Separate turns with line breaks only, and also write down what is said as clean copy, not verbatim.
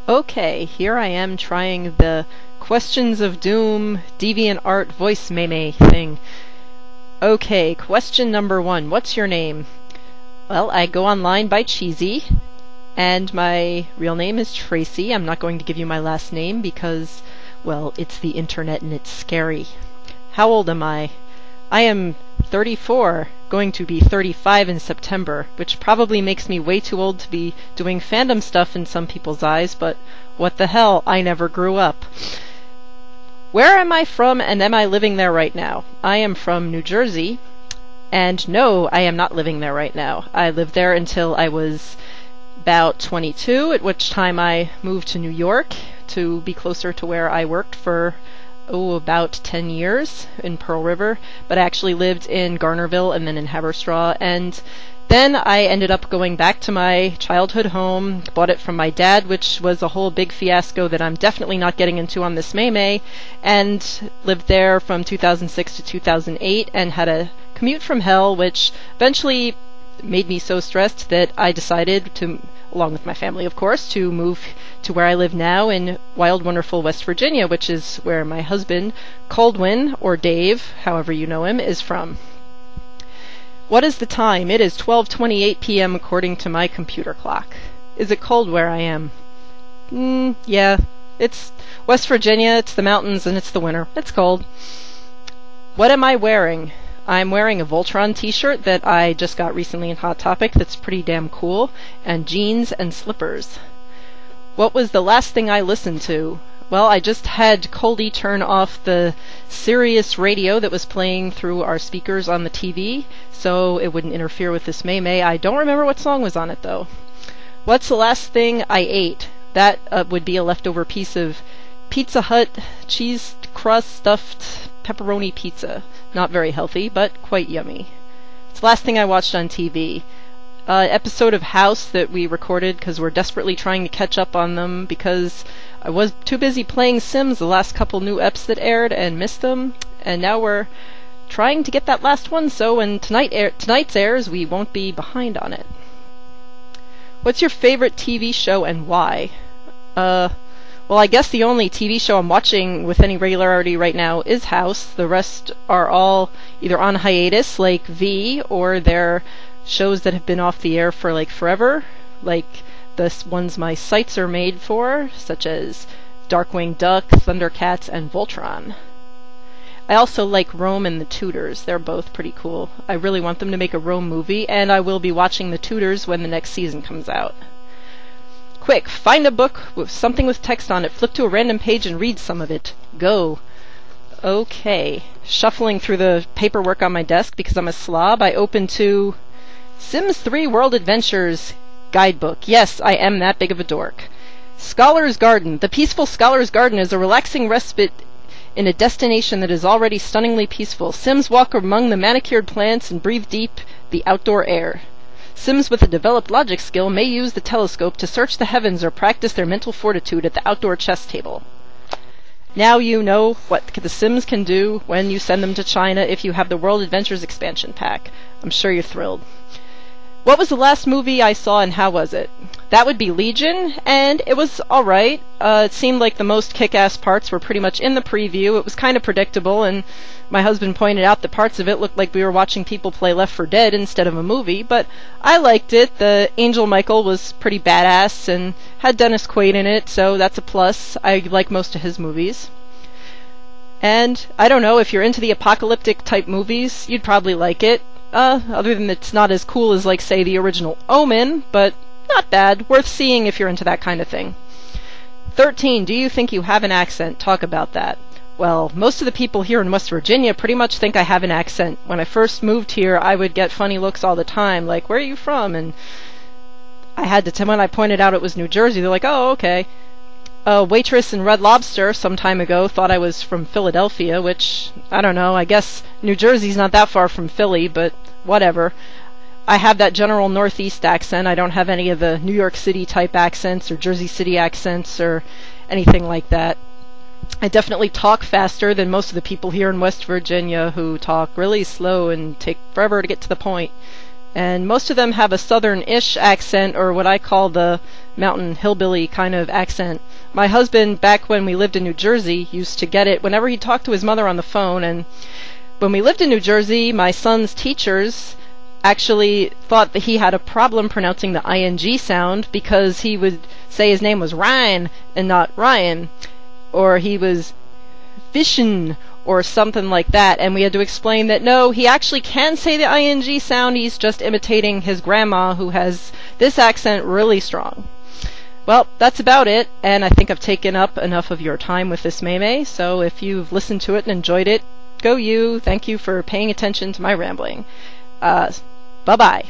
Okay, here I am trying the Questions of Doom Deviant Art voice meme thing. Okay, question number 1. What's your name? Well, I go online by Cheeezey, and my real name is Tracy. I'm not going to give you my last name because, well, it's the internet and it's scary. How old am I? I am 34, going to be 35 in September, which probably makes me way too old to be doing fandom stuff in some people's eyes, but what the hell, I never grew up. Where am I from, and am I living there right now? I am from New Jersey, and no, I am not living there right now. I lived there until I was about 22, at which time I moved to New York to be closer to where I worked for about 10 years in Pearl River, but I actually lived in Garnerville and then in Haverstraw, and then I ended up going back to my childhood home, bought it from my dad, which was a whole big fiasco that I'm definitely not getting into on this meme, and lived there from 2006 to 2008 and had a commute from hell, which eventually made me so stressed that I decided to, along with my family of course, to move to where I live now in wild, wonderful West Virginia, which is where my husband, Coldwin, or Dave, however you know him, is from. What is the time? It is 12:28 p.m. according to my computer clock. Is it cold where I am? Yeah. It's West Virginia, it's the mountains, and it's the winter. It's cold. What am I wearing? I'm wearing a Voltron t-shirt that I just got recently in Hot Topic that's pretty damn cool, and jeans and slippers. What was the last thing I listened to? Well, I just had Coldy turn off the Sirius radio that was playing through our speakers on the TV, so it wouldn't interfere with this meme. I don't remember what song was on it, though. What's the last thing I ate? That would be a leftover piece of Pizza Hut cheese crust stuffed pepperoni pizza. Not very healthy, but quite yummy. It's the last thing I watched on TV. Episode of House that we recorded because we're desperately trying to catch up on them because I was too busy playing Sims the last couple new eps that aired and missed them, and now we're trying to get that last one, so when tonight's airs, we won't be behind on it. What's your favorite TV show and why? Well, I guess the only TV show I'm watching with any regularity right now is House. The rest are all either on hiatus, like V, or they're shows that have been off the air for like forever, like the ones my sites are made for, such as Darkwing Duck, Thundercats, and Voltron. I also like Rome and the Tudors. They're both pretty cool. I really want them to make a Rome movie, and I will be watching the Tudors when the next season comes out. Quick, find a book with something with text on it, flip to a random page and read some of it. Go. Okay. Shuffling through the paperwork on my desk because I'm a slob, I open to Sims 3 World Adventures Guidebook. Yes, I am that big of a dork. Scholar's Garden. The peaceful Scholar's Garden is a relaxing respite in a destination that is already stunningly peaceful. Sims walk among the manicured plants and breathe deep the outdoor air. Sims with a developed logic skill may use the telescope to search the heavens or practice their mental fortitude at the outdoor chess table. Now you know what the Sims can do when you send them to China if you have the World Adventures expansion pack. I'm sure you're thrilled. What was the last movie I saw and how was it? That would be Legion, and it was alright. It seemed like the most kick-ass parts were pretty much in the preview. It was kind of predictable, and my husband pointed out that parts of it looked like we were watching people play Left 4 Dead instead of a movie, but I liked it. The Angel Michael was pretty badass and had Dennis Quaid in it, so that's a plus. I like most of his movies. And I don't know, if you're into the apocalyptic type movies, you'd probably like it. Other than it's not as cool as, like, say, the original Omen, but not bad. Worth seeing if you're into that kind of thing. 13. Do you think you have an accent? Talk about that. Well, most of the people here in West Virginia pretty much think I have an accent. When I first moved here, I would get funny looks all the time, like, where are you from? And I had to, when I pointed out it was New Jersey, they're like, oh, okay. A waitress in Red Lobster some time ago thought I was from Philadelphia, which, I don't know, I guess New Jersey's not that far from Philly, but whatever. I have that general Northeast accent. I don't have any of the New York City type accents or Jersey City accents or anything like that. I definitely talk faster than most of the people here in West Virginia who talk really slow and take forever to get to the point. And most of them have a southern-ish accent, or what I call the mountain hillbilly kind of accent. My husband, back when we lived in New Jersey, used to get it whenever he talked to his mother on the phone. And when we lived in New Jersey, my son's teachers actually thought that he had a problem pronouncing the ing sound, because he would say his name was Ryan and not Ryan, or he was Fishin or something like that, and we had to explain that no, he actually can say the ing sound, he's just imitating his grandma who has this accent really strong. Well, that's about it, and I think I've taken up enough of your time with this meme, so if you've listened to it and enjoyed it, go you. Thank you for paying attention to my rambling. Bye-bye.